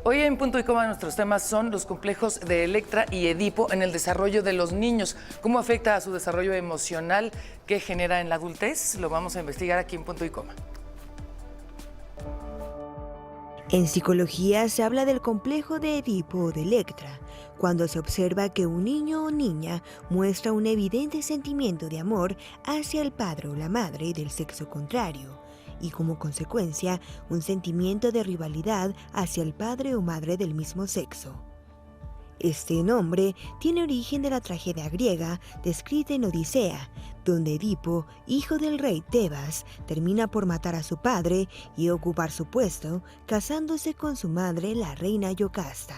Hoy en Punto y Coma nuestros temas son los complejos de Electra y Edipo en el desarrollo de los niños. ¿Cómo afecta a su desarrollo emocional? ¿Qué genera en la adultez? Lo vamos a investigar aquí en Punto y Coma. En psicología se habla del complejo de Edipo o de Electra, cuando se observa que un niño o niña muestra un evidente sentimiento de amor hacia el padre o la madre del sexo contrario, y como consecuencia un sentimiento de rivalidad hacia el padre o madre del mismo sexo. Este nombre tiene origen de la tragedia griega descrita en Odisea, donde Edipo, hijo del rey Tebas, termina por matar a su padre y ocupar su puesto, casándose con su madre, la reina Yocasta.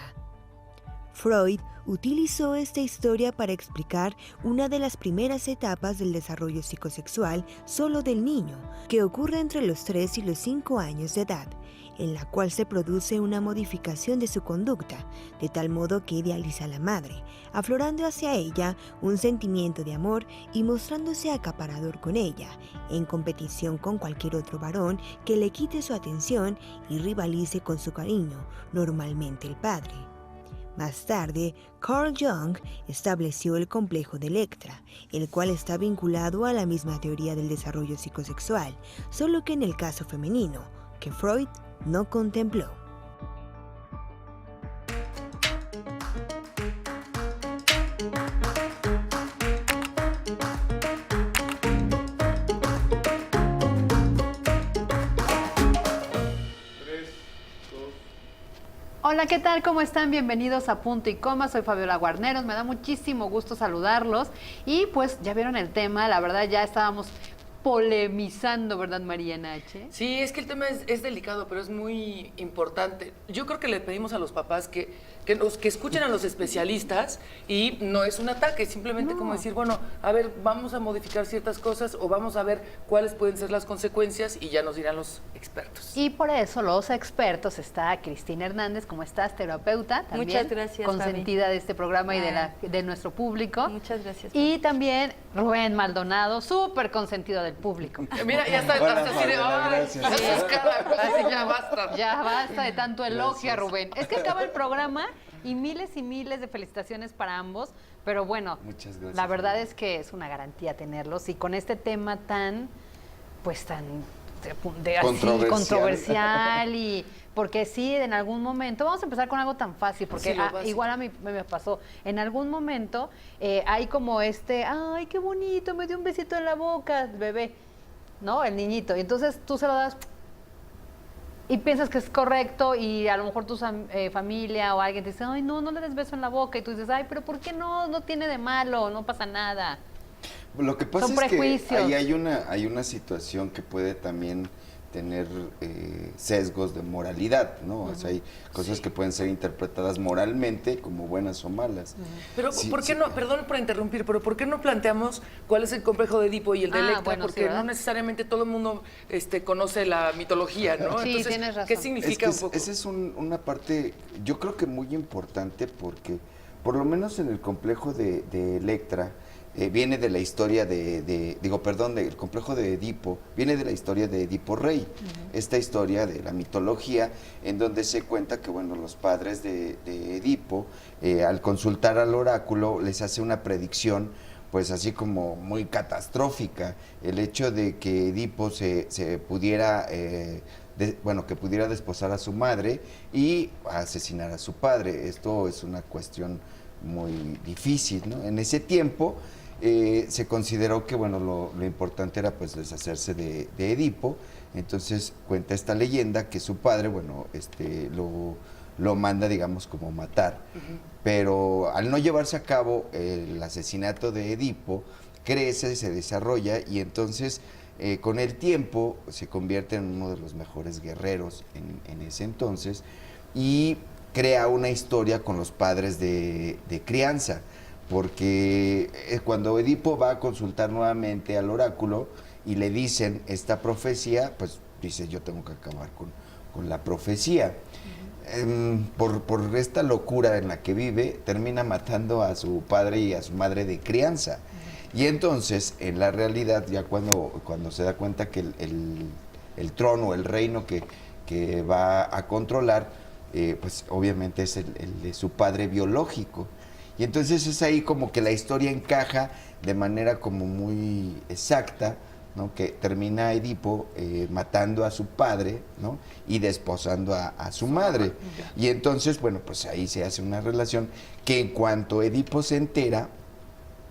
Freud utilizó esta historia para explicar una de las primeras etapas del desarrollo psicosexual solo del niño, que ocurre entre los 3 y los 5 años de edad, en la cual se produce una modificación de su conducta, de tal modo que idealiza a la madre, aflorando hacia ella un sentimiento de amor y mostrándose acaparador con ella, en competición con cualquier otro varón que le quite su atención y rivalice con su cariño, normalmente el padre. Más tarde, Carl Jung estableció el complejo de Electra, el cual está vinculado a la misma teoría del desarrollo psicosexual, solo que en el caso femenino, que Freud no contempló. Hola, ¿qué tal? ¿Cómo están? Bienvenidos a Punto y Coma. Soy Fabiola Guarneros. Me da muchísimo gusto saludarlos. Y pues ya vieron el tema. La verdad ya estábamos polemizando, ¿verdad, María Nache? Sí, es que el tema es delicado, pero es muy importante. Yo creo que le pedimos a los papás que escuchen a los especialistas y no es un ataque, simplemente como decir, bueno, a ver, vamos a modificar ciertas cosas o vamos a ver cuáles pueden ser las consecuencias y ya nos dirán los expertos. Y por eso los expertos está Cristina Hernández, ¿cómo estás? Terapeuta, también muchas gracias, consentida Fabi. de este programa y de nuestro público. Muchas gracias. Y también Rubén Maldonado, súper consentido del público. Mira, ya está, Hola, hasta así de, Fabiola, ¡ay! gracias. Así ya basta. Ya basta de tanto elogio a Gracias. Rubén. Es que acaba el programa y miles de felicitaciones para ambos, pero bueno, Muchas gracias, la verdad Fabiola. es que es una garantía tenerlos y con este tema tan, pues tan así, controversial y porque sí, en algún momento, vamos a empezar con algo tan fácil, porque Sí, lo básico. igual a mí me pasó, en algún momento hay como ay, qué bonito, me dio un besito en la boca, bebé, ¿no? El niñito, y entonces tú se lo das y piensas que es correcto y a lo mejor tu familia o alguien te dice, ay, no le des beso en la boca y tú dices, ay, pero ¿por qué no? No tiene de malo, no pasa nada. Lo que pasa Son es que prejuicios. ahí hay una situación que puede también tener sesgos de moralidad, ¿no? O sea, hay cosas que pueden ser interpretadas moralmente como buenas o malas. Pero Sí, ¿por qué sí. no, perdón por interrumpir, pero ¿por qué no planteamos cuál es el complejo de Edipo y el de Electra? Bueno, Porque sí, ¿verdad? no necesariamente todo el mundo conoce la mitología, ¿no? Sí, Entonces, tienes razón. ¿qué Es significa que un poco? esa es una parte, yo creo que muy importante porque, por lo menos en el complejo de Electra, viene de la historia del complejo de Edipo, viene de la historia de Edipo Rey, esta historia de la mitología, en donde se cuenta que, bueno, los padres de Edipo, al consultar al oráculo, les hace una predicción, pues así como muy catastrófica, el hecho de que Edipo se pudiera... que pudiera desposar a su madre y asesinar a su padre. Esto es una cuestión muy difícil, ¿no? En ese tiempo se consideró que, bueno, lo importante era pues deshacerse de Edipo. Entonces cuenta esta leyenda que su padre, bueno, lo manda, digamos, como matar. Pero al no llevarse a cabo el asesinato de Edipo, crece, se desarrolla y entonces con el tiempo se convierte en uno de los mejores guerreros en ese entonces y crea una historia con los padres de crianza, porque cuando Edipo va a consultar nuevamente al oráculo y le dicen esta profecía, pues dice, yo tengo que acabar con la profecía. Por esta locura en la que vive, termina matando a su padre y a su madre de crianza. Y entonces, en la realidad, ya cuando se da cuenta que el trono, el reino que va a controlar, pues obviamente es el de su padre biológico. Y entonces es ahí como que la historia encaja de manera como muy exacta, ¿no? Que termina Edipo matando a su padre, ¿no? Y desposando a su madre. Y entonces, bueno, pues ahí se hace una relación que en cuanto Edipo se entera,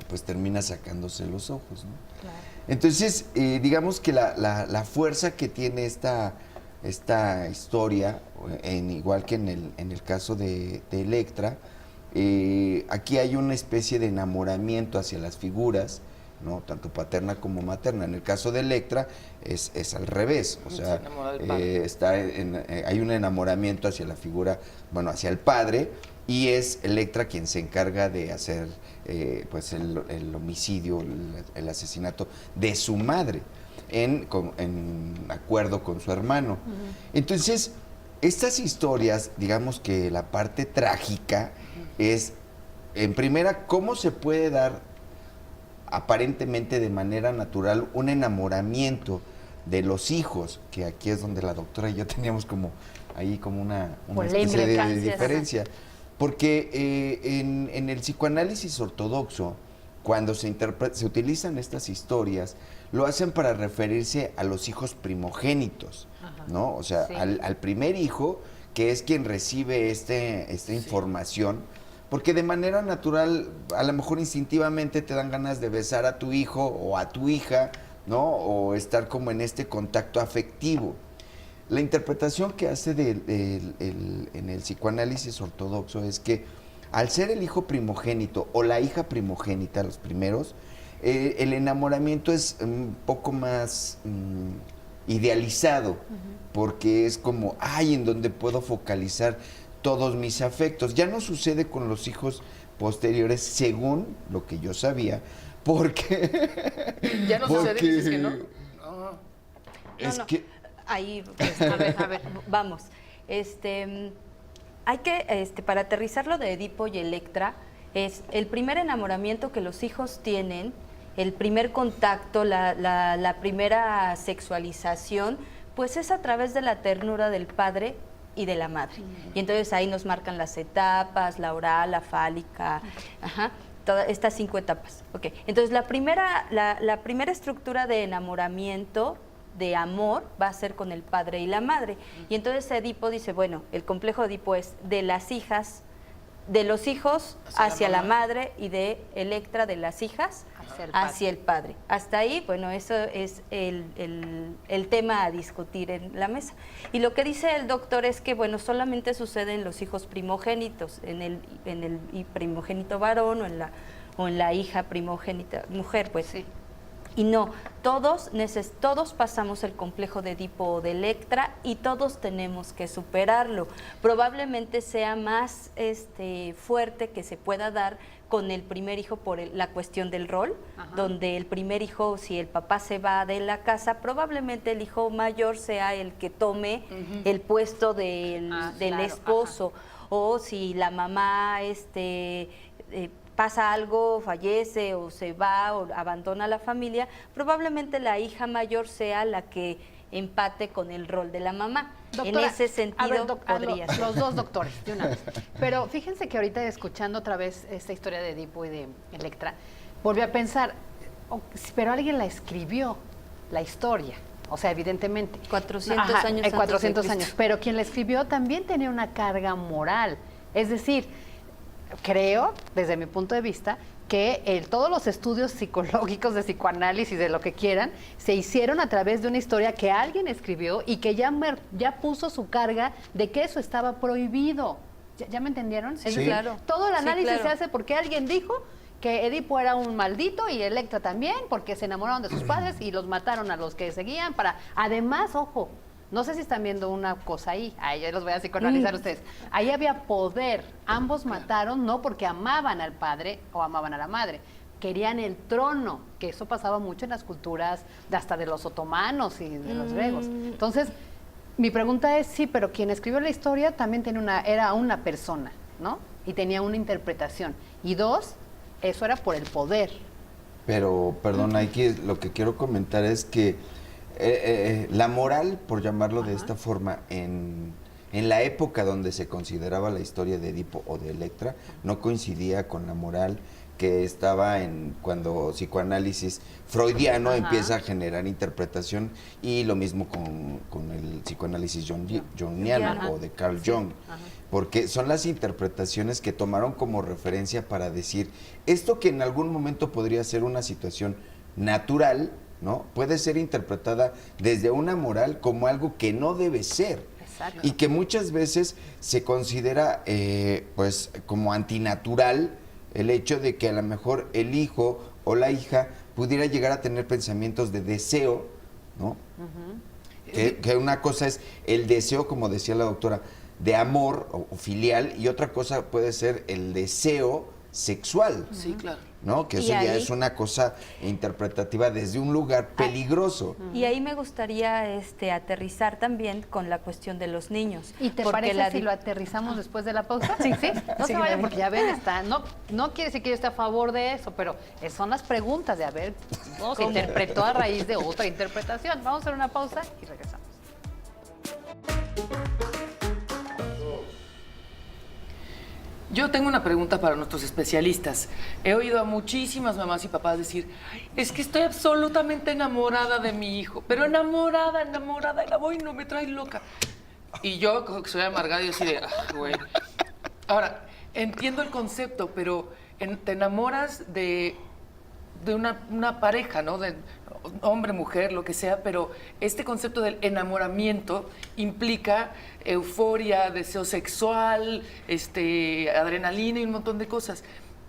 pues termina sacándose los ojos, ¿no? Claro. Entonces, digamos que la fuerza que tiene esta historia, igual que en el caso de Electra, aquí hay una especie de enamoramiento hacia las figuras, ¿no? Tanto paterna como materna. En el caso de Electra es al revés, o sea, hay un enamoramiento hacia la figura, bueno, hacia el padre, y es Electra quien se encarga de hacer pues el homicidio, el asesinato de su madre, en acuerdo con su hermano. Entonces, estas historias, digamos que la parte trágica es, en primera, cómo se puede dar aparentemente de manera natural un enamoramiento de los hijos, que aquí es donde la doctora y yo teníamos como ahí como una especie de diferencia. Porque en el psicoanálisis ortodoxo, cuando se utilizan estas historias, lo hacen para referirse a los hijos primogénitos, ¿no? O sea, al primer hijo, que es quien recibe esta información, porque de manera natural, a lo mejor instintivamente te dan ganas de besar a tu hijo o a tu hija, ¿no? O estar como en este contacto afectivo. La interpretación que hace en el psicoanálisis ortodoxo es que al ser el hijo primogénito o la hija primogénita, los primeros, el enamoramiento es un poco más idealizado, porque es como, en donde puedo focalizar todos mis afectos. Ya no sucede con los hijos posteriores, según lo que yo sabía, porque... Ya no sucede, dices que no. Que... Ahí, pues, a ver, vamos. Hay que, para aterrizarlo de Edipo y Electra, es el primer enamoramiento que los hijos tienen, el primer contacto, la primera sexualización, pues es a través de la ternura del padre y de la madre. Y entonces ahí nos marcan las etapas, la oral, la fálica, todas estas 5 etapas. Okay. Entonces la primera estructura de enamoramiento, de amor, va a ser con el padre y la madre. Y entonces Edipo dice, bueno, el complejo de Edipo es de las hijas, de los hijos hacia la madre, y de Electra de las hijas hacia el padre. Hasta ahí, bueno, eso es el tema a discutir en la mesa. Y lo que dice el doctor es que, bueno, solamente sucede en los hijos primogénitos, en el primogénito varón o en la hija primogénita mujer, pues sí. Y no, todos pasamos el complejo de Edipo o de Electra y todos tenemos que superarlo. Probablemente sea más fuerte que se pueda dar con el primer hijo por la cuestión del rol, donde el primer hijo, si el papá se va de la casa, probablemente el hijo mayor sea el que tome el puesto del esposo, o si la mamá pasa algo, fallece o se va o abandona la familia, probablemente la hija mayor sea la que empate con el rol de la mamá. Doctora, en ese sentido podría ser. Los dos doctores, de una vez. Pero fíjense que ahorita, escuchando otra vez esta historia de Edipo y de Electra, volví a pensar, pero alguien la escribió, la historia. O sea, evidentemente. 400 años antes 400 de Cristo. años. Pero quien la escribió también tenía una carga moral. Es decir, creo, desde mi punto de vista, que todos los estudios psicológicos de psicoanálisis, de lo que quieran, se hicieron a través de una historia que alguien escribió y que ya puso su carga de que eso estaba prohibido. ¿Ya me entendieron? Sí, claro. Todo el análisis claro. se hace porque alguien dijo que Edipo era un maldito y Electra también, porque se enamoraron de sus padres y los mataron a los que seguían para... Además, ojo, no sé si están viendo una cosa ahí, ya los voy a psicoanalizar ustedes. Ahí había poder, ambos mataron no porque amaban al padre o amaban a la madre, querían el trono, que eso pasaba mucho en las culturas hasta de los otomanos y de los griegos. Entonces, mi pregunta es, sí, pero quien escribió la historia también era una persona, ¿no? Y tenía una interpretación. Y dos, eso era por el poder. Pero, perdón, lo que quiero comentar es que la moral, por llamarlo de esta forma, en en la época donde se consideraba la historia de Edipo o de Electra, no coincidía con la moral que estaba cuando psicoanálisis freudiano empieza a generar interpretación, y lo mismo con el psicoanálisis jungiano o de Carl Jung, porque son las interpretaciones que tomaron como referencia para decir esto que en algún momento podría ser una situación natural, ¿no? Puede ser interpretada desde una moral como algo que no debe ser. Exacto. Y que muchas veces se considera pues como antinatural el hecho de que a lo mejor el hijo o la hija pudiera llegar a tener pensamientos de deseo, ¿no? Que una cosa es el deseo, como decía la doctora, de amor o filial, y otra cosa puede ser el deseo sexual. Sí, claro. ¿No? Que Y eso ya ahí- es una cosa interpretativa desde un lugar peligroso. Y ahí me gustaría aterrizar también con la cuestión de los niños. ¿Y te porque parece la si di- lo aterrizamos después de la pausa? Sí, sí. No Sí, se vayan Gaby. porque ya ven, no quiere decir que yo esté a favor de eso, pero son las preguntas de a ver cómo se interpretó a raíz de otra interpretación. Vamos a hacer una pausa y regresamos. Yo tengo una pregunta para nuestros especialistas. He oído a muchísimas mamás y papás decir, es que estoy absolutamente enamorada de mi hijo, pero enamorada, y la voy y no me trae loca. Y yo, como que soy amargada, y así de, güey. Ahora, entiendo el concepto, pero te enamoras de una pareja, ¿no? De hombre, mujer, lo que sea, pero este concepto del enamoramiento implica euforia, deseo sexual, adrenalina y un montón de cosas.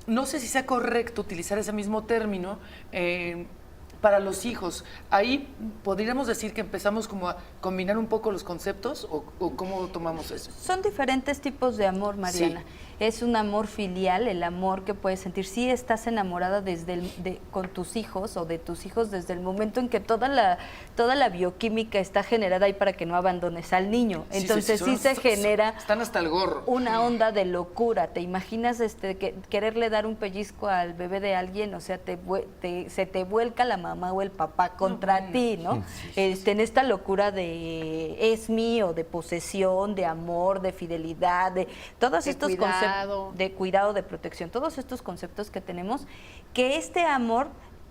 No sé si sea correcto utilizar ese mismo término para los hijos. Ahí podríamos decir que empezamos como a combinar un poco los conceptos, o ¿cómo tomamos eso? Son diferentes tipos de amor, Mariana. Sí. Es un amor filial, el amor que puedes sentir. Sí estás enamorada con tus hijos o de tus hijos desde el momento en que toda la bioquímica está generada ahí para que no abandones al niño. Entonces sí se genera Están hasta el gorro. una onda de locura. ¿Te imaginas quererle dar un pellizco al bebé de alguien? O sea, se te vuelca la mamá o el papá contra ti, ¿no? En esta locura de es mío, de posesión, de amor, de fidelidad, de todos De estos cuidado. conceptos de cuidado, de protección, todos estos conceptos que tenemos, que este amor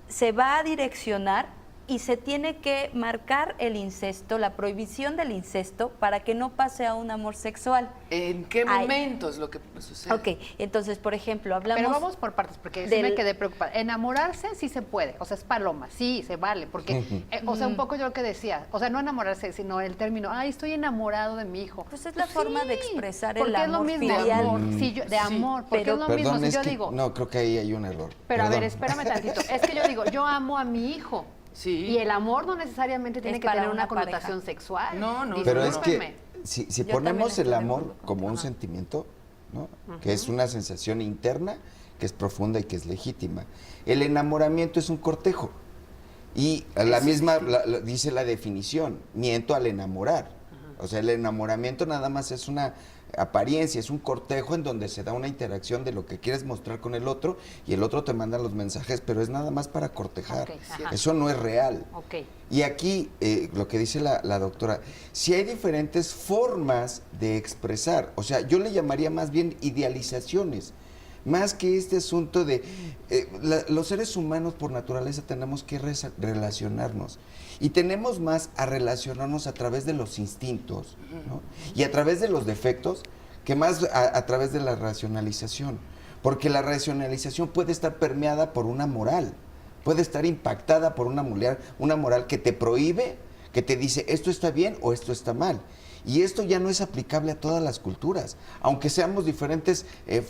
se va a direccionar y se tiene que marcar el incesto, la prohibición del incesto, para que no pase a un amor sexual. ¿En qué Ay. momento es lo que sucede? Ok, entonces, por ejemplo, hablamos... Pero vamos por partes, porque sí me quedé preocupada. Enamorarse sí se puede, o sea, es paloma, sí, se vale, porque, o sea, un poco yo lo que decía, o sea, no enamorarse, sino el término, ay, estoy enamorado de mi hijo. Pues es la forma de expresar el porque es lo amor mismo, filial. amor, sí, de amor, porque pero- es lo mismo, Perdón, si es yo que digo, no, creo que ahí hay un error. pero a ver, Perdón. espérame tantito, es que yo digo, yo amo a mi hijo. Sí. Y el amor no necesariamente tiene Es que para tener una una pareja. connotación sexual. No, no, Pero es Discúlpenme. que si Yo ponemos también el estoy de amor acuerdo como un contigo. sentimiento, ¿no? Que es una sensación interna, que es profunda y que es legítima. El enamoramiento es un cortejo. Y la misma, dice la definición, miento al enamorar. O sea, el enamoramiento nada más es una apariencia, es un cortejo en donde se da una interacción de lo que quieres mostrar con el otro, y el otro te manda los mensajes, pero es nada más para cortejar. Ok, ajá. Eso no es real. Ok. Y aquí, lo que dice la doctora, si hay diferentes formas de expresar, o sea, yo le llamaría más bien idealizaciones, más que este asunto de los seres humanos por naturaleza tenemos que relacionarnos, y tenemos más a relacionarnos a través de los instintos, ¿no? Y a través de los defectos, que más a través de la racionalización, porque la racionalización puede estar permeada por una moral, puede estar impactada por una moral que te prohíbe, que te dice esto está bien o esto está mal. Y esto ya no es aplicable a todas las culturas. Aunque seamos diferentes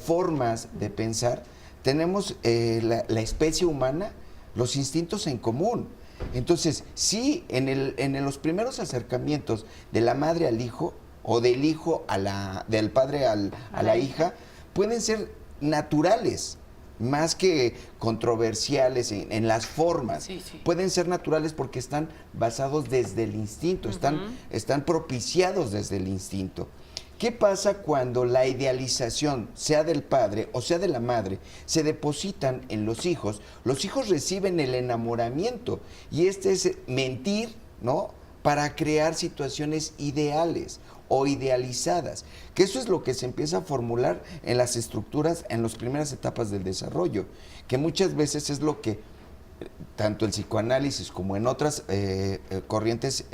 formas de pensar, tenemos la especie humana, los instintos en común. Entonces, sí, en los primeros acercamientos de la madre al hijo, o del hijo del padre a la hija, pueden ser naturales, más que controversiales en las formas. Sí, sí. Pueden ser naturales porque están basados desde el instinto, están propiciados desde el instinto. ¿Qué pasa cuando la idealización, sea del padre o sea de la madre, se depositan en los hijos? Los hijos reciben el enamoramiento, y este es mentir, ¿no?, para crear situaciones ideales o idealizadas, que eso es lo que se empieza a formular en las estructuras, en las primeras etapas del desarrollo, que muchas veces es lo que tanto el psicoanálisis como en otras corrientes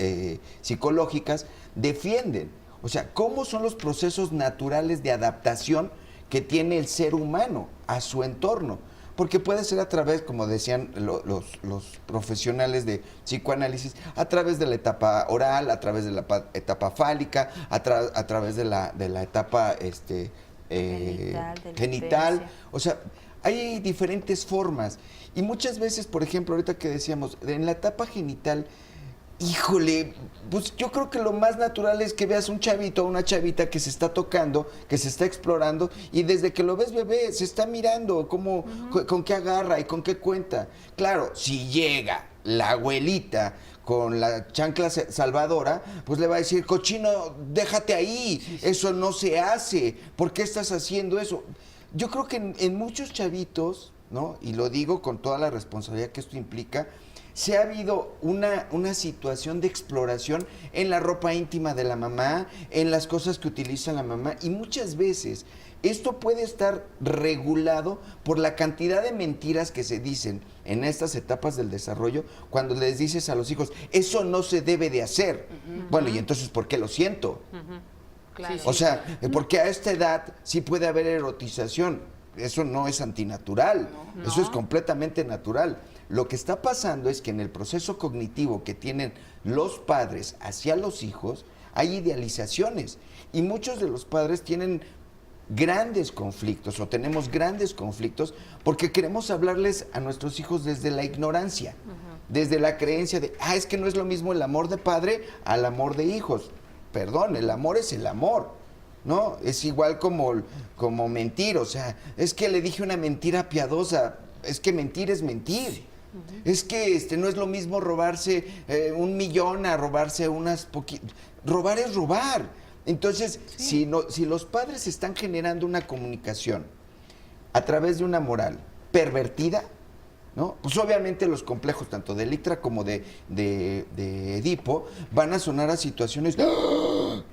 psicológicas defienden. O sea, ¿cómo son los procesos naturales de adaptación que tiene el ser humano a su entorno? Porque puede ser a través, como decían los profesionales de psicoanálisis, a través de la etapa oral, a través de la etapa fálica, a través de la etapa genital. O sea, hay diferentes formas. Y muchas veces, por ejemplo, ahorita que decíamos, en la etapa genital, híjole, pues yo creo que lo más natural es que veas un chavito o una chavita que se está tocando, que se está explorando, y desde que lo ves bebé, se está mirando cómo, con qué agarra y con qué cuenta. Claro, si llega la abuelita con la chancla salvadora, pues le va a decir, cochino, déjate ahí, eso no se hace, ¿por qué estás haciendo eso? Yo creo que en muchos chavitos, ¿no? Y lo digo con toda la responsabilidad que esto implica, se ha habido una situación de exploración en la ropa íntima de la mamá, en las cosas que utiliza la mamá, y muchas veces esto puede estar regulado por la cantidad de mentiras que se dicen en estas etapas del desarrollo cuando les dices a los hijos, eso no se debe de hacer. Bueno, y entonces, ¿por qué lo siento? Claro. O sea, porque a esta edad sí puede haber erotización. Eso no es antinatural, eso es completamente natural. Lo que está pasando es que en el proceso cognitivo que tienen los padres hacia los hijos, hay idealizaciones. Y muchos de los padres tienen grandes conflictos o tenemos grandes conflictos porque queremos hablarles a nuestros hijos desde la ignorancia, desde la creencia de, es que no es lo mismo el amor de padre al amor de hijos. Perdón, el amor es el amor, ¿no? Es igual como mentir, o sea, es que le dije una mentira piadosa, es que mentir es mentir. Es que no es lo mismo robarse 1 millón a robarse unas poquitas. Robar es robar. Entonces, si los padres están generando una comunicación a través de una moral pervertida, ¿no? Pues obviamente los complejos tanto de Electra como de Edipo van a sonar a situaciones.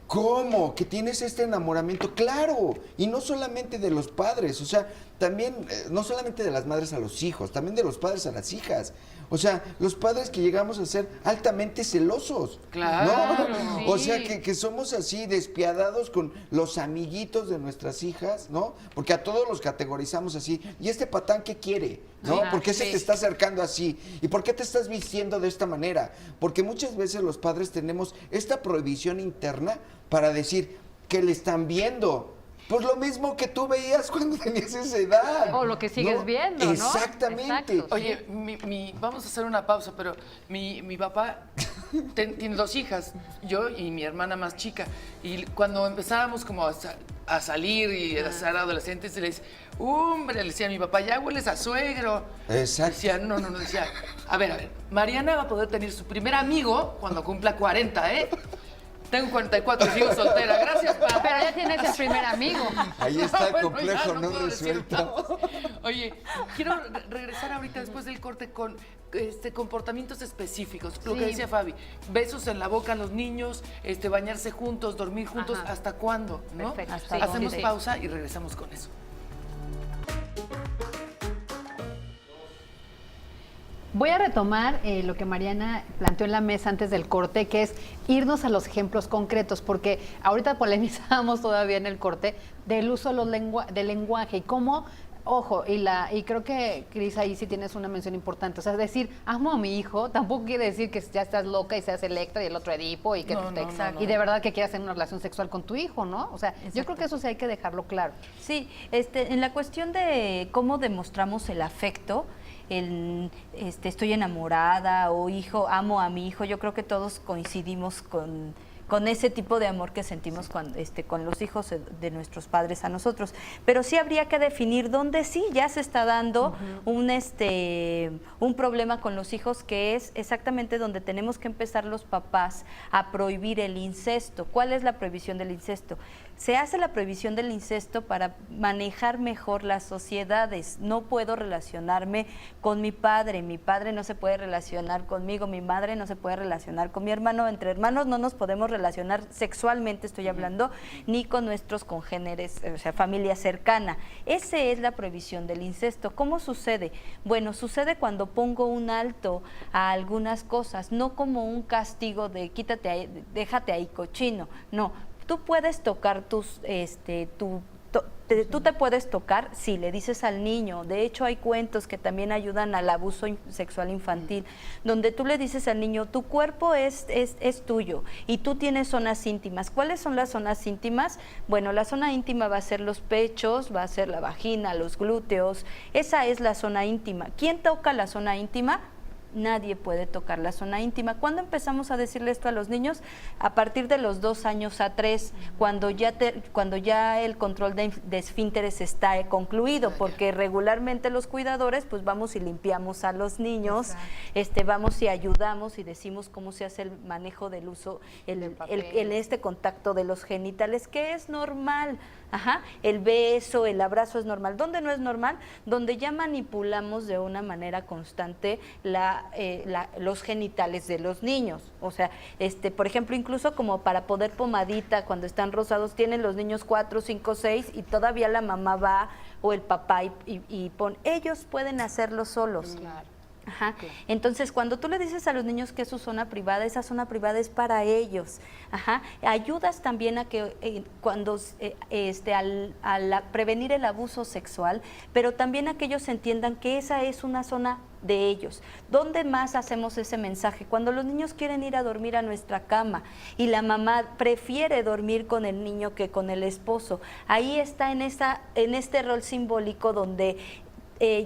¿Cómo? ¿Que tienes este enamoramiento? ¡Claro! Y no solamente de los padres, o sea, también, no solamente de las madres a los hijos, también de los padres a las hijas. O sea, los padres que llegamos a ser altamente celosos. Claro, ¿no? sí. O sea, que somos así despiadados con los amiguitos de nuestras hijas, ¿no? Porque a todos los categorizamos así. ¿Y este patán qué quiere? ¿No? ¿Por qué se te está acercando así? ¿Y por qué te estás vistiendo de esta manera? Porque muchas veces los padres tenemos esta prohibición interna para decir que le están viendo. Pues lo mismo que tú veías cuando tenías esa edad. O lo que sigues viendo, ¿no? Exactamente. Exacto, sí. Oye, vamos a hacer una pausa, pero mi papá tiene 2 hijas, yo y mi hermana más chica. Y cuando empezábamos como a salir y a ser adolescentes, le dice, hombre, le decía a mi papá, ya hueles a suegro. Exacto. Decía, no, decía, a ver, Mariana va a poder tener su primer amigo cuando cumpla 40, ¿eh? Tengo 44, sigo soltera. Gracias, papá. Pero ya tienes el primer amigo. Ahí está el Bueno, complejo ya no puedo decir resuelto. más. Oye, quiero regresar ahorita después del corte con comportamientos específicos. Lo que decía Fabi, besos en la boca a los niños, bañarse juntos, dormir juntos, Ajá. ¿hasta cuándo? ¿No? Perfecto. Sí, Hacemos sí. pausa y regresamos con eso. Voy a retomar lo que Mariana planteó en la mesa antes del corte, que es irnos a los ejemplos concretos, porque ahorita polemizábamos todavía en el corte del uso del lenguaje y cómo, ojo, y creo que, Cris, ahí sí tienes una mención importante, o sea, decir, amo a mi hijo, tampoco quiere decir que ya estás loca y seas Electra y el otro Edipo y que No, no, no. y de verdad que quieras tener una relación sexual con tu hijo, ¿no? O sea, yo creo que eso sí hay que dejarlo claro. Sí, en la cuestión de cómo demostramos el afecto, estoy enamorada o hijo, amo a mi hijo, yo creo que todos coincidimos con ese tipo de amor que sentimos con los hijos de nuestros padres a nosotros. Pero sí habría que definir dónde sí ya se está dando un problema con los hijos, que es exactamente donde tenemos que empezar los papás a prohibir el incesto. ¿Cuál es la prohibición del incesto? Se hace la prohibición del incesto para manejar mejor las sociedades. No puedo relacionarme con mi padre no se puede relacionar conmigo, mi madre no se puede relacionar con mi hermano, entre hermanos no nos podemos relacionar relacionar sexualmente, estoy hablando, ni con nuestros congéneres, o sea, familia cercana. Esa es la prohibición del incesto. ¿Cómo sucede? Bueno, sucede cuando pongo un alto a algunas cosas, no como un castigo de quítate ahí, déjate ahí cochino, no. Tú puedes tocar tú te puedes tocar si le dices al niño. De hecho, hay cuentos que también ayudan al abuso sexual infantil, donde tú le dices al niño, tu cuerpo es tuyo y tú tienes zonas íntimas. ¿Cuáles son las zonas íntimas? Bueno, la zona íntima va a ser los pechos, va a ser la vagina, los glúteos. Esa es la zona íntima. ¿Quién toca la zona íntima? Nadie puede tocar la zona íntima. ¿Cuándo empezamos a decirle esto a los niños? A partir de los 2 años a 3, cuando ya el control de esfínteres está concluido, porque regularmente los cuidadores pues vamos y limpiamos a los niños, vamos y ayudamos y decimos cómo se hace el manejo del uso, este contacto de los genitales, que es normal. Ajá, el beso, el abrazo es normal. ¿Dónde no es normal? Donde ya manipulamos de una manera constante los genitales de los niños. O sea, por ejemplo, incluso como para poder pomadita, cuando están rosados, tienen los niños 4, 5, 6 y todavía la mamá va o el papá y pone. Ellos pueden hacerlo solos. Claro. Ajá. Entonces, cuando tú le dices a los niños que es su zona privada, esa zona privada es para ellos. Ajá. Ayudas también a que al prevenir el abuso sexual, pero también a que ellos entiendan que esa es una zona de ellos. ¿Dónde más hacemos ese mensaje? Cuando los niños quieren ir a dormir a nuestra cama y la mamá prefiere dormir con el niño que con el esposo, ahí está en este rol simbólico donde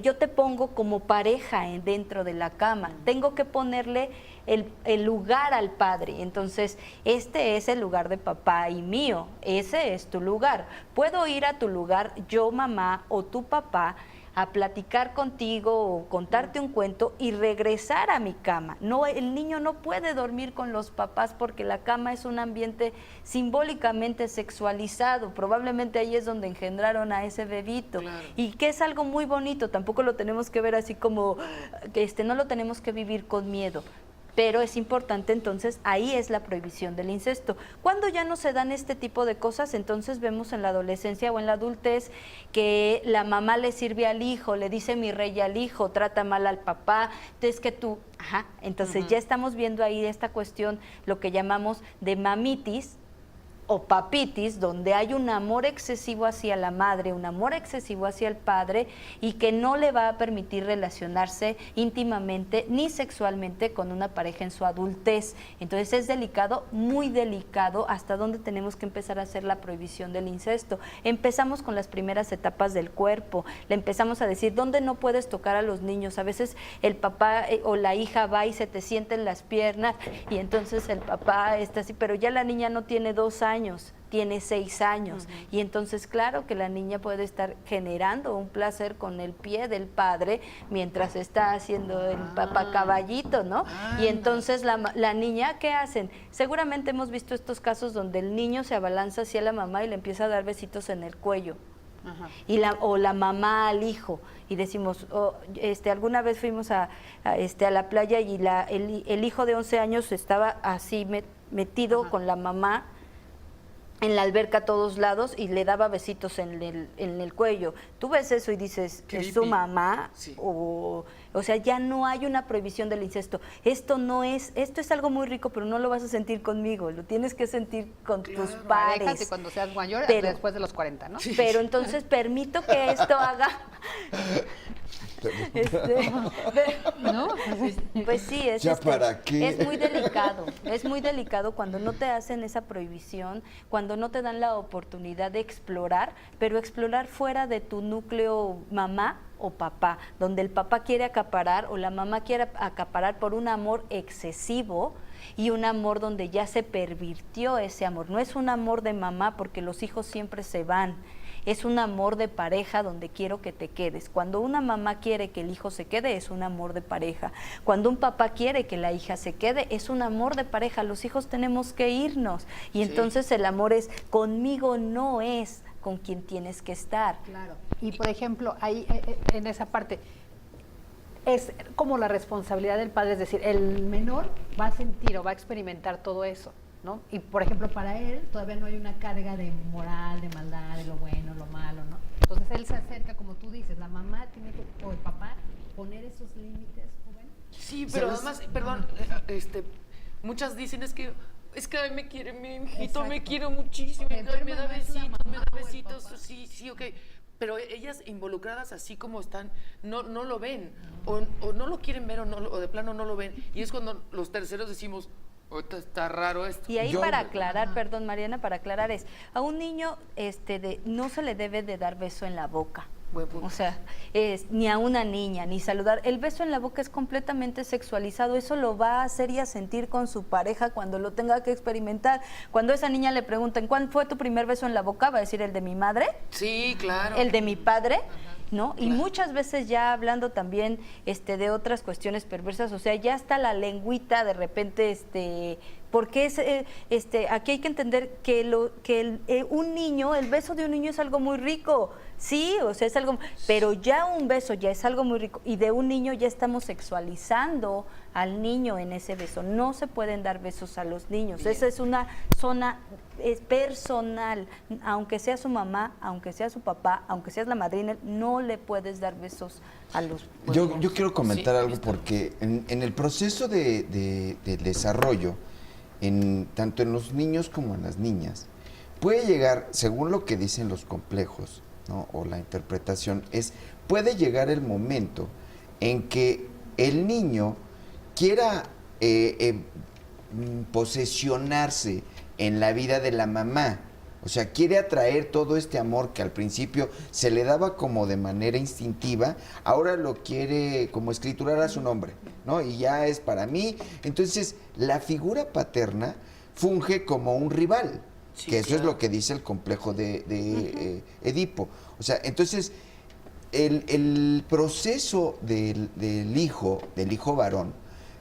yo te pongo como pareja dentro de la cama. Tengo que ponerle el lugar al padre. Entonces, este es el lugar de papá y mío. Ese es tu lugar. Puedo ir a tu lugar, yo mamá o tu papá, a platicar contigo o contarte un cuento y regresar a mi cama. No, el niño no puede dormir con los papás porque la cama es un ambiente simbólicamente sexualizado. Probablemente ahí es donde engendraron a ese bebito. Claro. Y que es algo muy bonito, tampoco lo tenemos que ver así como, no lo tenemos que vivir con miedo. Pero es importante, entonces, ahí es la prohibición del incesto. Cuando ya no se dan este tipo de cosas, entonces vemos en la adolescencia o en la adultez que la mamá le sirve al hijo, le dice mi rey al hijo, trata mal al papá, es que tú, entonces ya estamos viendo ahí esta cuestión, lo que llamamos de mamitis, o papitis, donde hay un amor excesivo hacia la madre, un amor excesivo hacia el padre y que no le va a permitir relacionarse íntimamente ni sexualmente con una pareja en su adultez. Entonces es delicado, muy delicado, hasta donde tenemos que empezar a hacer la prohibición del incesto. Empezamos con las primeras etapas del cuerpo, le empezamos a decir dónde no puedes tocar a los niños. A veces el papá o la hija va y se te sienta en las piernas y entonces el papá está así, pero ya la niña no tiene 2 años, tiene 6 años, y entonces claro que la niña puede estar generando un placer con el pie del padre mientras está haciendo el papá caballito, ¿no? Y entonces la niña, ¿qué hacen? Seguramente hemos visto estos casos donde el niño se abalanza hacia la mamá y le empieza a dar besitos en el cuello. O la mamá al hijo, y decimos, alguna vez fuimos a la playa y el hijo de 11 años estaba así metido con la mamá en la alberca a todos lados y le daba besitos en el cuello. Tú ves eso y dices, ¿es su mamá? Sí. O sea, ya no hay una prohibición del incesto. Esto es algo muy rico, pero no lo vas a sentir conmigo, lo tienes que sentir con tus pares. Déjate cuando seas mayor, Pero- después de los 40, ¿no? Pero entonces permito que esto haga... ¿No? Pues sí, ¿Ya para qué? es muy delicado cuando no te hacen esa prohibición, cuando no te dan la oportunidad de explorar, pero explorar fuera de tu núcleo mamá o papá, donde el papá quiere acaparar o la mamá quiere acaparar por un amor excesivo y un amor donde ya se pervirtió ese amor. No es un amor de mamá porque los hijos siempre se van. Es un amor de pareja donde quiero que te quedes. Cuando una mamá quiere que el hijo se quede, es un amor de pareja. Cuando un papá quiere que la hija se quede, es un amor de pareja. Los hijos tenemos que irnos. Y entonces el amor es, conmigo no es con quien tienes que estar. Claro. Y por ejemplo, ahí en esa parte, es como la responsabilidad del padre, es decir, el menor va a sentir o va a experimentar todo eso. ¿no? Y, por ejemplo, para él todavía no hay una carga de moral, de maldad, de lo bueno, lo malo, ¿no? Entonces él se acerca, como tú dices, la mamá tiene que, o el papá, poner esos límites, joven. Sí, pero además, perdón, muchas dicen es que ay, me quiere mi hijito, me Exacto. quiere muchísimo, El enfermo me da no es la besitos, me mamá da o el besitos, papá. sí, ok. Pero ellas involucradas así como están, no lo ven, o no lo quieren ver, o de plano no lo ven. Y es cuando los terceros decimos, ahorita está raro esto. Y ahí Yo- para aclarar, perdón Mariana, para aclarar es, a un niño no se le debe de dar beso en la boca. Buen punto. O sea, ni a una niña, ni saludar. El beso en la boca es completamente sexualizado. Eso lo va a hacer y a sentir con su pareja cuando lo tenga que experimentar. Cuando a esa niña le pregunten, ¿cuál fue tu primer beso en la boca? Va a decir el de mi madre, Sí, claro. el de mi padre, ¿no? Y muchas veces ya hablando también de otras cuestiones perversas, o sea, ya está la lengüita de repente, porque aquí hay que entender que un niño, el beso de un niño es algo muy rico, sí, o sea, es algo, pero ya un beso ya es algo muy rico y de un niño ya estamos sexualizando al niño en ese beso. No se pueden dar besos a los niños. Bien. Esa es una zona personal, aunque sea su mamá, aunque sea su papá, aunque seas la madrina, no le puedes dar besos a los Yo quiero comentar Sí, algo está. porque en el proceso de desarrollo, tanto en los niños como en las niñas, puede llegar, según lo que dicen los complejos, ¿no? O la interpretación, puede llegar el momento en que el niño quiera posesionarse en la vida de la mamá. O sea, quiere atraer todo este amor que al principio se le daba como de manera instintiva, ahora lo quiere como escriturar a su nombre, ¿no? Y ya es para mí. Entonces, la figura paterna funge como un rival, Sí, que eso es claro. lo que dice el complejo de Edipo. O sea, entonces, el proceso del hijo varón,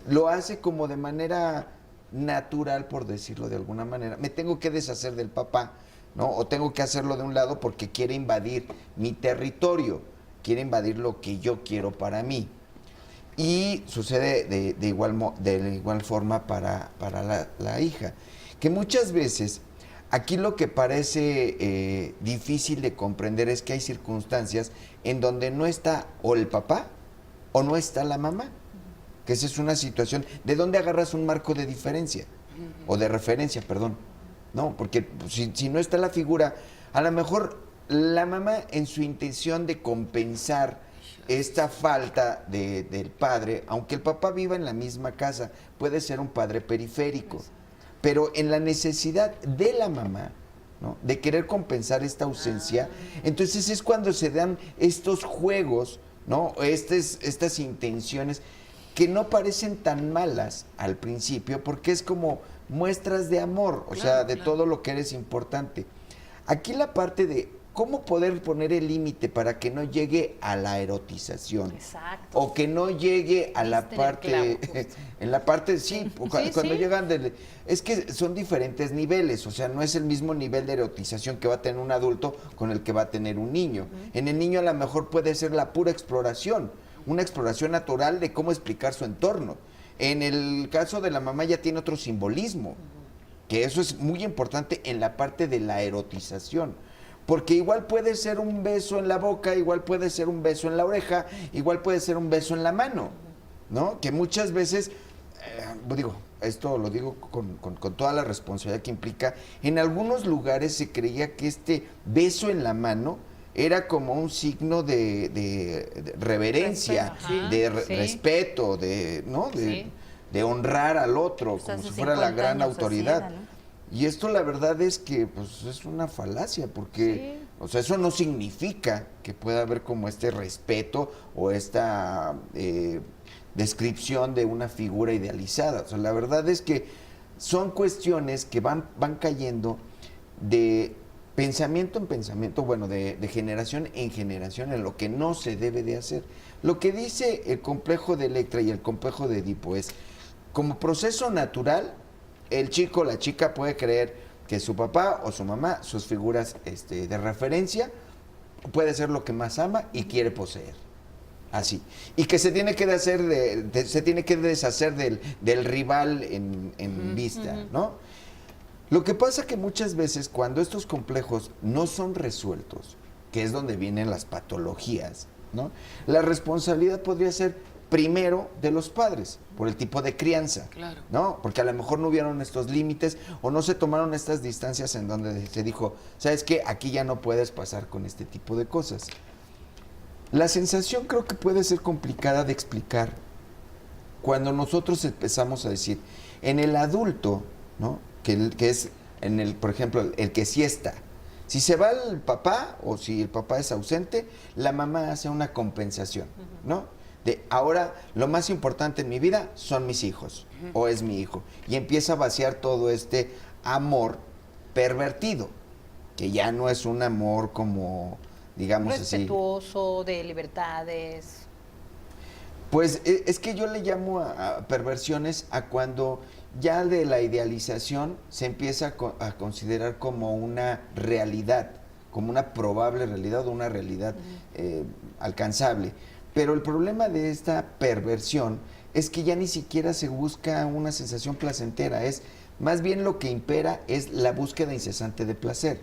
lo hace como de manera natural, por decirlo de alguna manera. Me tengo que deshacer del papá, ¿no? O tengo que hacerlo de un lado porque quiere invadir mi territorio, quiere invadir lo que yo quiero para mí. Y sucede de igual forma para la hija, que muchas veces aquí lo que parece difícil de comprender es que hay circunstancias en donde no está o el papá o no está la mamá, que esa es una situación. ¿De dónde agarras un marco de diferencia? O de referencia, perdón. No, porque pues, si no está la figura, a lo mejor la mamá en su intención de compensar esta falta del padre, aunque el papá viva en la misma casa, puede ser un padre periférico, pero en la necesidad de la mamá, ¿no? De querer compensar esta ausencia, entonces es cuando se dan estos juegos, ¿no? Estas intenciones que no parecen tan malas al principio, porque es como muestras de amor, o sea, de todo lo que eres importante. Aquí la parte de cómo poder poner el límite para que no llegue a la erotización. Exacto. O que no llegue a la Diste en el parte, clavo, justo. en la parte, sí, cuando sí. llegan es que son diferentes niveles, o sea, no es el mismo nivel de erotización que va a tener un adulto con el que va a tener un niño. En el niño a lo mejor puede ser la pura exploración, una exploración natural de cómo explicar su entorno. En el caso de la mamá ya tiene otro simbolismo, que eso es muy importante en la parte de la erotización. Porque igual puede ser un beso en la boca, igual puede ser un beso en la oreja, igual puede ser un beso en la mano, ¿no? Que muchas veces, esto lo digo con toda la responsabilidad que implica, en algunos lugares se creía que este beso en la mano era como un signo de reverencia, Respeto, de sí. respeto, ¿no? Sí. De honrar al otro, Pues como hace si fuera la 50 gran años así autoridad. era, ¿no? Y esto la verdad es que pues es una falacia, porque o sea, eso no significa que pueda haber como este respeto o esta descripción de una figura idealizada. O sea, la verdad es que son cuestiones que van cayendo de pensamiento en pensamiento, bueno, de generación en generación, en lo que no se debe de hacer. Lo que dice el complejo de Electra y el complejo de Edipo es, como proceso natural, el chico o la chica puede creer que su papá o su mamá, sus figuras de referencia, puede ser lo que más ama y quiere poseer. Así. Y que se tiene que deshacer del rival en vista, ¿no? Lo que pasa que muchas veces cuando estos complejos no son resueltos, que es donde vienen las patologías, ¿no? La responsabilidad podría ser primero de los padres, por el tipo de crianza, Claro. ¿no? Porque a lo mejor no hubieron estos límites o no se tomaron estas distancias en donde se dijo, ¿sabes qué? Aquí ya no puedes pasar con este tipo de cosas. La sensación creo que puede ser complicada de explicar cuando nosotros empezamos a decir, en el adulto, ¿no? Que es, por ejemplo, el que sí está. Si se va el papá o si el papá es ausente, la mamá hace una compensación, ¿no? De ahora lo más importante en mi vida son mis hijos o es mi hijo. Y empieza a vaciar todo este amor pervertido, que ya no es un amor como, digamos así. Respetuoso, de libertades. Pues es que yo le llamo a perversiones a cuando ya de la idealización se empieza a considerar como una realidad, como una probable realidad o una realidad alcanzable. Pero el problema de esta perversión es que ya ni siquiera se busca una sensación placentera, es más bien lo que impera es la búsqueda incesante de placer,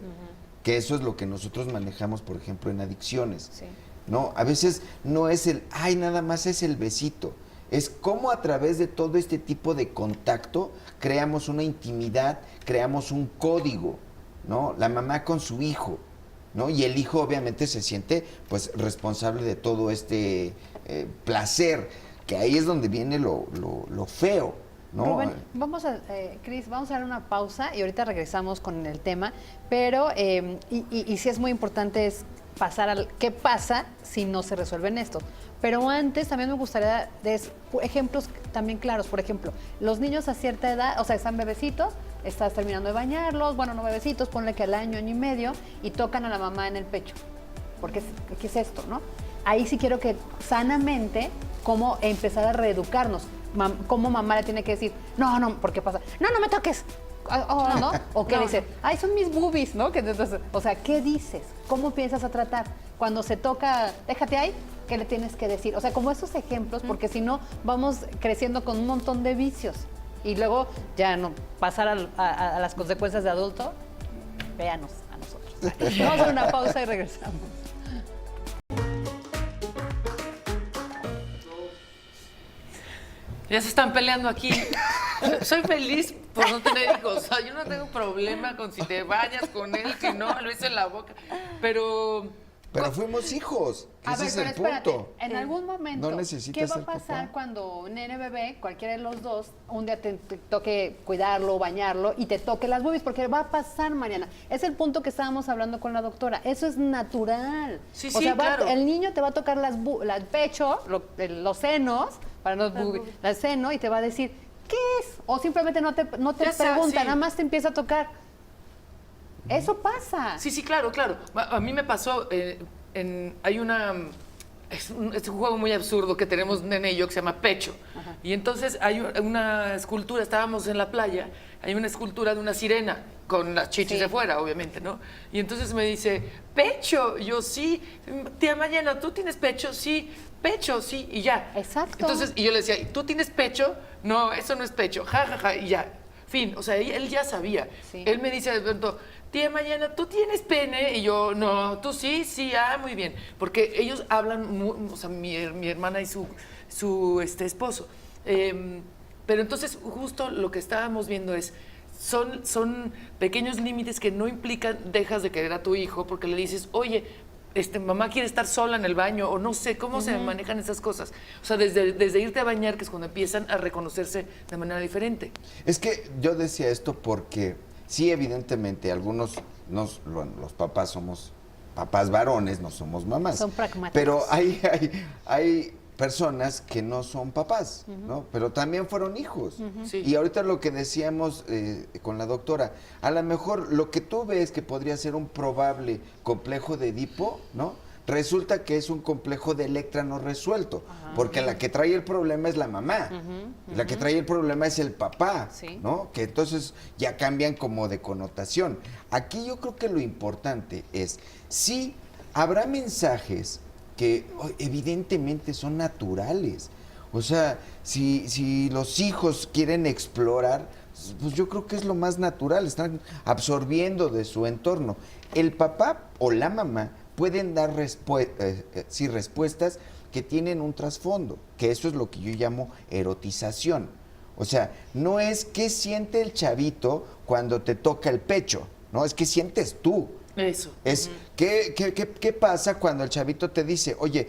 que eso es lo que nosotros manejamos, por ejemplo, en adicciones. Sí. ¿No? A veces no es nada más es el besito. Es cómo a través de todo este tipo de contacto creamos una intimidad, creamos un código, ¿no? La mamá con su hijo, ¿no? Y el hijo obviamente se siente pues responsable de todo este placer, que ahí es donde viene lo feo, ¿no? Rubén, Cris, vamos a dar una pausa y ahorita regresamos con el tema, pero y sí es muy importante es pasar al qué pasa si no se resuelven estos. Pero antes también me gustaría dar ejemplos también claros. Por ejemplo, los niños a cierta edad, o sea, están bebecitos, estás terminando de bañarlos, bueno, no bebecitos, ponle que al año, año y medio, y tocan a la mamá en el pecho. Porque, ¿qué es esto, no? Ahí sí quiero que sanamente, cómo empezar a reeducarnos. Cómo mamá le tiene que decir, no, ¿por qué pasa? No me toques. ¿No? O qué dice, ay, son mis boobies, ¿no? Que entonces, o sea, ¿qué dices? ¿Cómo piensas a tratar? Cuando se toca, déjate ahí, ¿qué le tienes que decir? O sea, como esos ejemplos, porque si no, vamos creciendo con un montón de vicios. Y luego, ya no, pasar a las consecuencias de adulto, véanos a nosotros. Vamos a hacer una pausa y regresamos. Ya se están peleando aquí. Soy feliz por no tener hijos. O sea, yo no tengo problema con si te bañas con él, si no, lo hice en la boca. Pero fuimos hijos, que A ese ver, es pero el espérate, punto. en algún momento, No necesitas ¿qué va a ser pasar papá. cuando nene bebé, cualquiera de los dos, un día te toque cuidarlo, bañarlo y te toque las boobies? Porque va a pasar, Mariana. Es el punto que estábamos hablando con la doctora. Eso es natural. Sí, o sea, claro. el niño te va a tocar el pecho, los senos, para no el seno, y te va a decir, ¿qué es? O simplemente no te Ya sé, pregunta, sí. nada más te empieza a tocar. Eso pasa. sí, claro. A mí me pasó, hay es un juego muy absurdo que tenemos nene y yo que se llama Pecho. Y entonces hay una escultura, estábamos en la playa, hay una escultura de una sirena con las chichis de fuera, obviamente, ¿no? Y entonces me dice, ¿pecho? Y yo, sí. Tía Mariana, ¿tú tienes pecho? Sí. Pecho, sí, y ya. Exacto. Entonces, y yo le decía, ¿tú tienes pecho? No, eso no es pecho, y ya. Fin, o sea, él ya sabía. Sí. Él me dice de pronto, tía Mariana, ¿tú tienes pene? Y yo, no, tú sí, muy bien. Porque ellos hablan, o sea, mi hermana y su esposo. Pero entonces, justo lo que estábamos viendo es, son pequeños límites que no implican dejas de querer a tu hijo porque le dices, oye, mamá quiere estar sola en el baño, o no sé cómo se manejan esas cosas. O sea, desde irte a bañar, que es cuando empiezan a reconocerse de manera diferente. Es que yo decía esto porque sí, evidentemente, algunos, los papás somos papás varones, no somos mamás. Son pragmáticos. Pero hay personas que no son papás, ¿no? Pero también fueron hijos. Sí. Y ahorita lo que decíamos con la doctora, a lo mejor lo que tú ves que podría ser un probable complejo de Edipo, ¿no? Resulta que es un complejo de Electra no resuelto, porque la que trae el problema es la mamá, la que trae el problema es el papá, Sí. ¿no? Que entonces ya cambian como de connotación. Aquí yo creo que lo importante es, sí, habrá mensajes que evidentemente son naturales. O sea, si los hijos quieren explorar, pues yo creo que es lo más natural, están absorbiendo de su entorno. El papá o la mamá pueden dar respuestas que tienen un trasfondo, que eso es lo que yo llamo erotización. O sea, no es qué siente el chavito cuando te toca el pecho, no, es qué sientes tú. Eso. Es, ¿qué pasa cuando el chavito te dice, oye,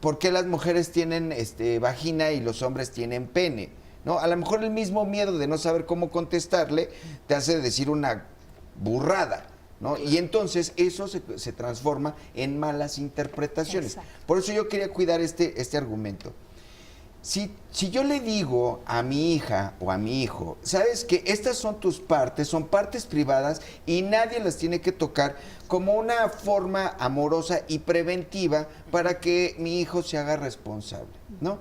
¿por qué las mujeres tienen vagina y los hombres tienen pene? ¿No? A lo mejor el mismo miedo de no saber cómo contestarle te hace decir una burrada, ¿no? Y entonces eso se transforma en malas interpretaciones. Exacto. Por eso yo quería cuidar este argumento. Si yo le digo a mi hija o a mi hijo, sabes que estas son tus partes, son partes privadas y nadie las tiene que tocar, como una forma amorosa y preventiva para que mi hijo se haga responsable, ¿no?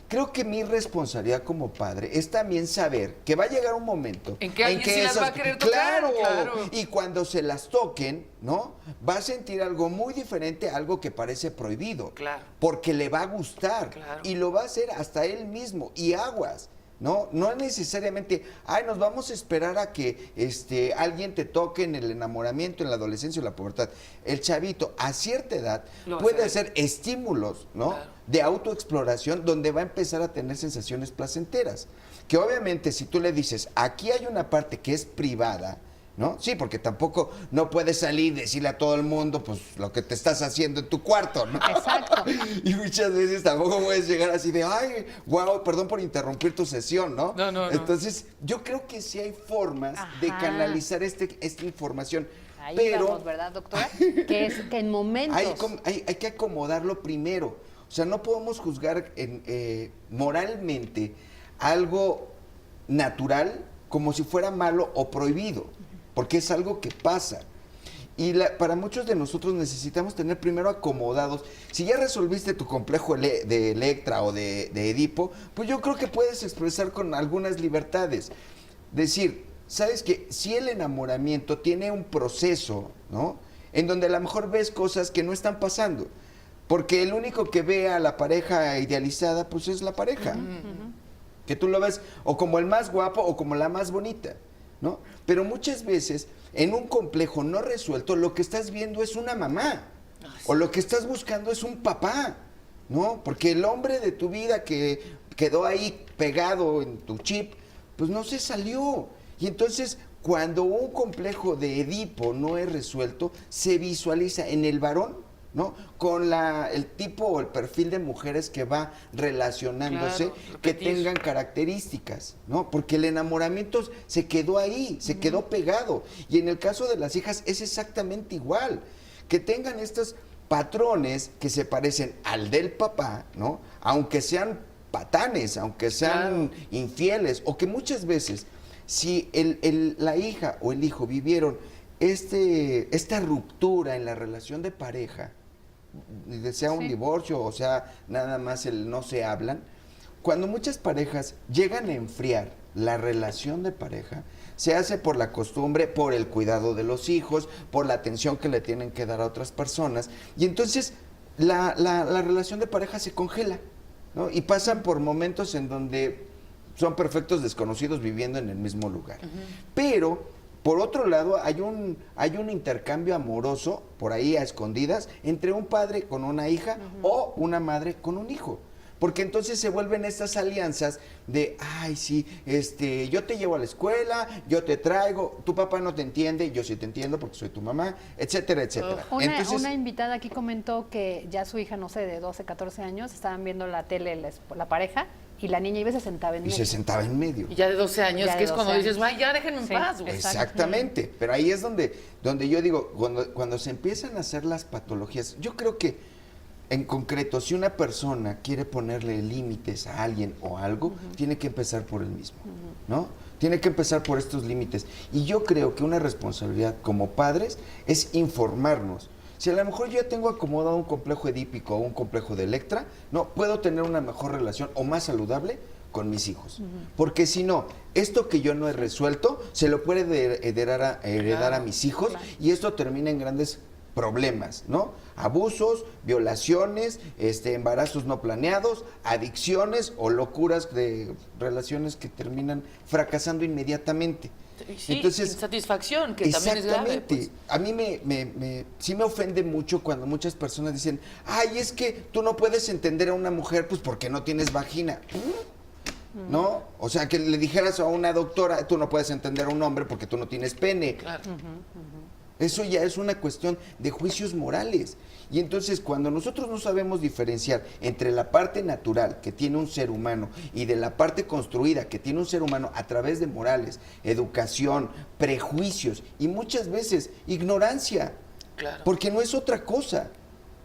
Creo que mi responsabilidad como padre es también saber que va a llegar un momento en que alguien sí las va a querer tocar. Claro, y cuando se las toquen, ¿no? Va a sentir algo muy diferente a algo que parece prohibido. Claro. Porque le va a gustar. Claro. Y lo va a hacer hasta él mismo. Y aguas. No es necesariamente, nos vamos a esperar a que alguien te toque en el enamoramiento, en la adolescencia o la pubertad. El chavito a cierta edad puede hacer estímulos, ¿no? Claro. De autoexploración donde va a empezar a tener sensaciones placenteras. Que obviamente si tú le dices, aquí hay una parte que es privada, ¿no? Sí, porque tampoco no puedes salir y decirle a todo el mundo pues lo que te estás haciendo en tu cuarto, ¿no? Exacto. Y muchas veces tampoco puedes llegar así de, ay, wow, perdón por interrumpir tu sesión, ¿no? No. Entonces, yo creo que sí hay formas de Ajá. canalizar esta información. Ahí pero vamos, ¿verdad, doctora? Que es que en momentos... hay que acomodarlo primero. O sea, no podemos juzgar moralmente algo natural como si fuera malo o prohibido, porque es algo que pasa. Y para muchos de nosotros necesitamos tener primero acomodados. Si ya resolviste tu complejo de Electra o de Edipo, pues yo creo que puedes expresar con algunas libertades. Decir, ¿sabes qué? Si el enamoramiento tiene un proceso, ¿no? En donde a lo mejor ves cosas que no están pasando. Porque el único que ve a la pareja idealizada, pues es la pareja. Que tú lo ves o como el más guapo o como la más bonita, ¿no? Pero muchas veces, en un complejo no resuelto, lo que estás viendo es una mamá. O lo que estás buscando es un papá, ¿no? Porque el hombre de tu vida que quedó ahí pegado en tu chip, pues no se salió. Y entonces, cuando un complejo de Edipo no es resuelto, se visualiza en el varón, ¿no? Con el tipo o el perfil de mujeres que va relacionándose, Claro, que repetir. tengan características, ¿no? Porque el enamoramiento se quedó ahí, se quedó pegado. Y en el caso de las hijas es exactamente igual. Que tengan estos patrones que se parecen al del papá, ¿no? Aunque sean patanes, aunque sean infieles, o que muchas veces, si la hija o el hijo vivieron esta ruptura en la relación de pareja, sea un divorcio o sea nada más el no se hablan, cuando muchas parejas llegan a enfriar la relación de pareja, se hace por la costumbre, por el cuidado de los hijos, por la atención que le tienen que dar a otras personas, y entonces la relación de pareja se congela, ¿no? Y pasan por momentos en donde son perfectos desconocidos viviendo en el mismo lugar. Pero por otro lado, hay un intercambio amoroso, por ahí a escondidas, entre un padre con una hija o una madre con un hijo. Porque entonces se vuelven estas alianzas de, ay, sí, yo te llevo a la escuela, yo te traigo, tu papá no te entiende, yo sí te entiendo porque soy tu mamá, etcétera, etcétera. Una invitada aquí comentó que ya su hija, no sé, de 12, 14 años, estaban viendo la tele la pareja y la niña iba y se sentaba en Y medio. se sentaba en medio. Y ya de 12 años, Ya de que es 12 cuando dices, años. ay, ya déjenme en Sí, paz, güey. Exactamente, pero ahí es donde yo digo, cuando se empiezan a hacer las patologías, yo creo que en concreto, si una persona quiere ponerle límites a alguien o algo, tiene que empezar por él mismo, ¿no? Tiene que empezar por estos límites. Y yo creo que una responsabilidad como padres es informarnos. Si a lo mejor yo ya tengo acomodado un complejo edípico o un complejo de Electra, no, puedo tener una mejor relación o más saludable con mis hijos. Porque si no, esto que yo no he resuelto, se lo puede heredar a mis hijos y esto termina en grandes problemas, ¿no? Abusos, violaciones, embarazos no planeados, adicciones o locuras de relaciones que terminan fracasando inmediatamente. Sí, Entonces, insatisfacción, que también es grave. exactamente. Pues. A mí sí me ofende mucho cuando muchas personas dicen, ay, es que tú no puedes entender a una mujer pues porque no tienes vagina. ¿No? O sea, que le dijeras a una doctora, tú no puedes entender a un hombre porque tú no tienes pene. Claro. Eso ya es una cuestión de juicios morales. Y entonces cuando nosotros no sabemos diferenciar entre la parte natural que tiene un ser humano y de la parte construida que tiene un ser humano a través de morales, educación, prejuicios y muchas veces ignorancia, Claro. porque no es otra cosa.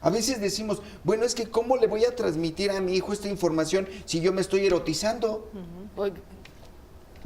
A veces decimos, bueno, es que ¿cómo le voy a transmitir a mi hijo esta información si yo me estoy erotizando? Oye,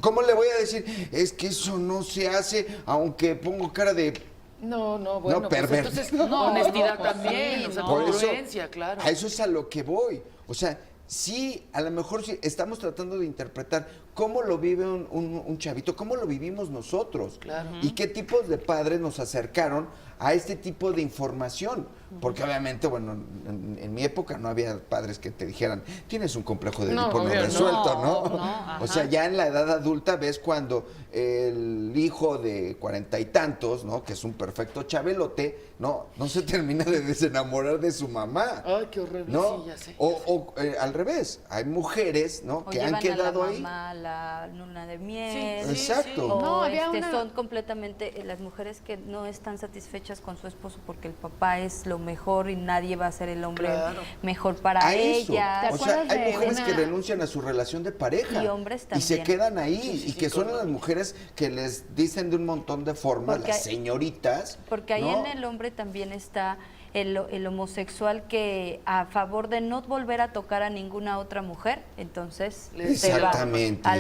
¿Cómo le voy a decir? Es que eso no se hace, aunque pongo cara de... no, bueno, No, pues perver- entonces No, honestidad no, pues también, sí, o sea, no. Por eso, congruencia, claro. a eso es a lo que voy. O sea, sí, a lo mejor sí, estamos tratando de interpretar cómo lo vive un chavito, cómo lo vivimos nosotros. Claro. Y qué tipos de padres nos acercaron a este tipo de información. Porque obviamente, bueno, en mi época no había padres que te dijeran, tienes un complejo de No, Edipo no obvio, no. resuelto, ¿no? No, ajá. O sea, ya en la edad adulta ves cuando el hijo de 40 y tantos, ¿no? Que es un perfecto chabelote, no se termina de desenamorar de su mamá. Ay, qué horrible, ¿No? sí, ya sé. O al revés, hay mujeres, ¿no? O Que han llevan quedado a la ahí. mamá a la luna de miel. Sí, Exacto. O No, había una- son completamente las mujeres que no están satisfechas con su esposo porque el papá es lo mejor y nadie va a ser el hombre Claro. mejor para A eso. ella. ¿Te O sea, acuerdas hay de mujeres una- que renuncian a su relación de pareja. Y hombres Y se también. quedan ahí. Sí, y que sí, son correcto. las mujeres que les dicen de un montón de formas, Porque las señoritas. Porque ahí ¿no? en el hombre también está el homosexual que a favor de no volver a tocar a ninguna otra mujer, entonces se va Exactamente. a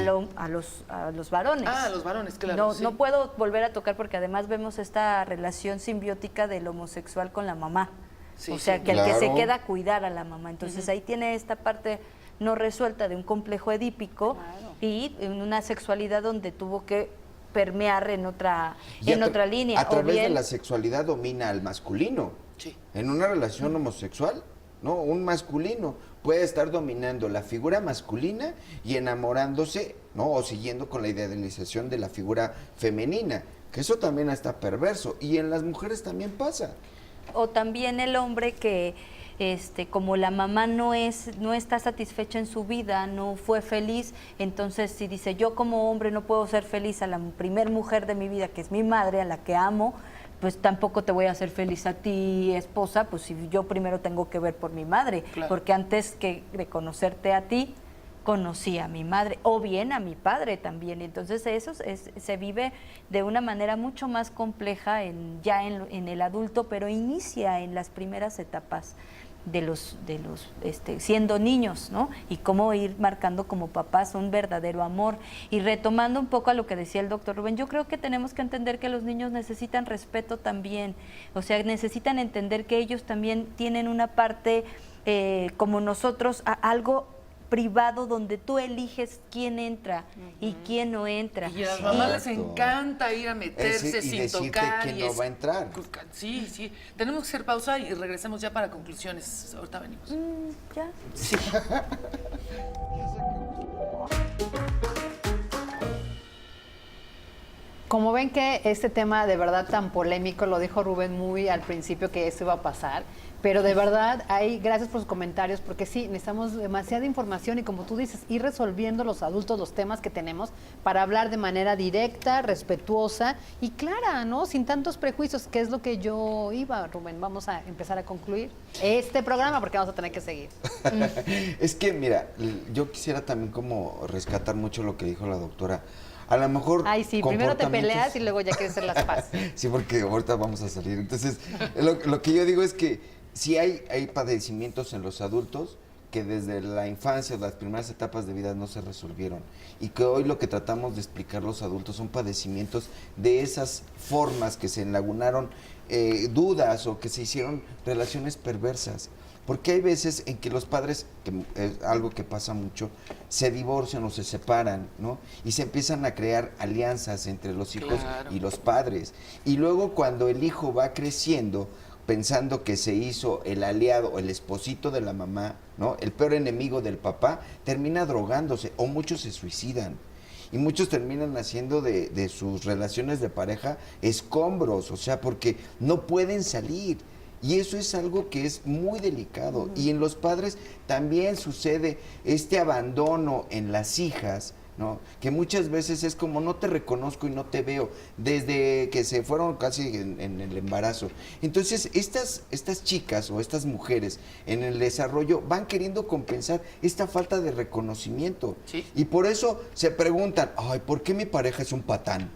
los varones. Ah, a los varones, claro, No, sí. no puedo volver a tocar porque además vemos esta relación simbiótica del homosexual con la mamá. Sí, o sea, sí. que el que se Claro. queda a cuidar a la mamá. Entonces ahí tiene esta parte no resuelta de un complejo edípico y en una sexualidad donde tuvo que permear en otra Y otra línea. A través o bien, de la sexualidad domina al masculino. Sí. En una relación homosexual, ¿no? Un masculino puede estar dominando la figura masculina y enamorándose, ¿no? O siguiendo con la idealización de la figura femenina, que eso también está perverso. Y en las mujeres también pasa. o también el hombre que como la mamá no está satisfecha en su vida, no fue feliz, entonces si dice yo como hombre no puedo ser feliz a la primer mujer de mi vida, que es mi madre, a la que amo, pues tampoco te voy a hacer feliz a ti, esposa, pues si yo primero tengo que ver por mi madre, Claro. porque antes que de conocerte a ti, conocí a mi madre o bien a mi padre también. Entonces eso se vive de una manera mucho más compleja en el adulto, pero inicia en las primeras etapas de los siendo niños, ¿no? Y cómo ir marcando como papás un verdadero amor. Y retomando un poco a lo que decía el doctor Rubén, yo creo que tenemos que entender que los niños necesitan respeto también, o sea, necesitan entender que ellos también tienen una parte como nosotros, algo privado donde tú eliges quién entra y quién no entra. Y a las mamás les Exacto. encanta ir a meterse Y sin decirte tocar. que no va a entrar. Sí, sí. Tenemos que hacer pausa y regresemos ya para conclusiones. Ahorita venimos. Ya. Sí. Como ven que este tema de verdad tan polémico, lo dijo Rubén muy al principio que esto iba a pasar, pero de verdad gracias por sus comentarios, porque sí, necesitamos demasiada información y como tú dices, ir resolviendo los adultos los temas que tenemos para hablar de manera directa, respetuosa y clara, ¿no? Sin tantos prejuicios, que es lo que yo iba, Rubén. Vamos a empezar a concluir este programa porque vamos a tener que seguir. Es que, mira, yo quisiera también como rescatar mucho lo que dijo la doctora. A lo mejor... Ay, sí, primero te comportamientos- peleas y luego ya quieres hacer las paces. Sí, porque ahorita vamos a salir. Entonces, lo que yo digo es que sí hay padecimientos en los adultos que desde la infancia, las primeras etapas de vida no se resolvieron. Y que hoy lo que tratamos de explicar los adultos son padecimientos de esas formas que se enlagunaron dudas o que se hicieron relaciones perversas. Porque hay veces en que los padres, que es algo que pasa mucho, se divorcian o se separan, ¿no? Y se empiezan a crear alianzas entre los hijos Claro. y los padres. Y luego cuando el hijo va creciendo, pensando que se hizo el aliado o el esposito de la mamá, ¿no? El peor enemigo del papá, termina drogándose o muchos se suicidan. Y muchos terminan haciendo de sus relaciones de pareja escombros, o sea, porque no pueden salir. Y eso es algo que es muy delicado. Y en los padres también sucede este abandono en las hijas, ¿no? Que muchas veces es como no te reconozco y no te veo desde que se fueron casi en el embarazo. Entonces estas chicas o estas mujeres en el desarrollo van queriendo compensar esta falta de reconocimiento. Sí. Y por eso se preguntan, ay, ¿por qué mi pareja es un patán?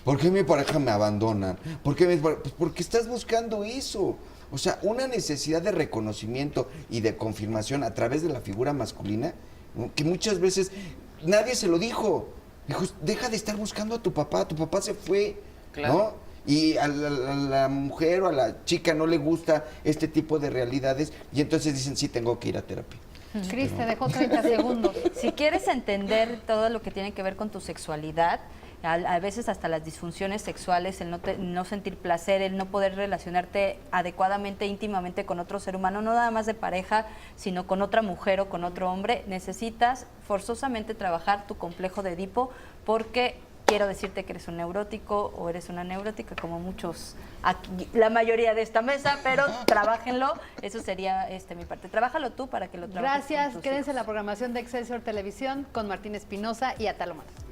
¿Por qué mi pareja me abandona? ¿Por qué pues porque estás buscando eso. O sea, una necesidad de reconocimiento y de confirmación a través de la figura masculina, ¿no? Que muchas veces nadie se lo dijo. Dijo, deja de estar buscando a tu papá se fue, Claro. ¿no? Y a la mujer o a la chica no le gusta este tipo de realidades y entonces dicen, sí, tengo que ir a terapia. Cris, te dejó 30 segundos. Si quieres entender todo lo que tiene que ver con tu sexualidad, a veces hasta las disfunciones sexuales, el no sentir placer, el no poder relacionarte adecuadamente, íntimamente con otro ser humano, no nada más de pareja, sino con otra mujer o con otro hombre, necesitas forzosamente trabajar tu complejo de Edipo, porque quiero decirte que eres un neurótico o eres una neurótica, como muchos, aquí, la mayoría de esta mesa, pero trabájenlo, eso sería mi parte. Trabájalo tú para que lo trabajes. Gracias, con tus quédense en hijos. la programación de Excelsior Televisión con Martín Espinosa y Atalo Mata.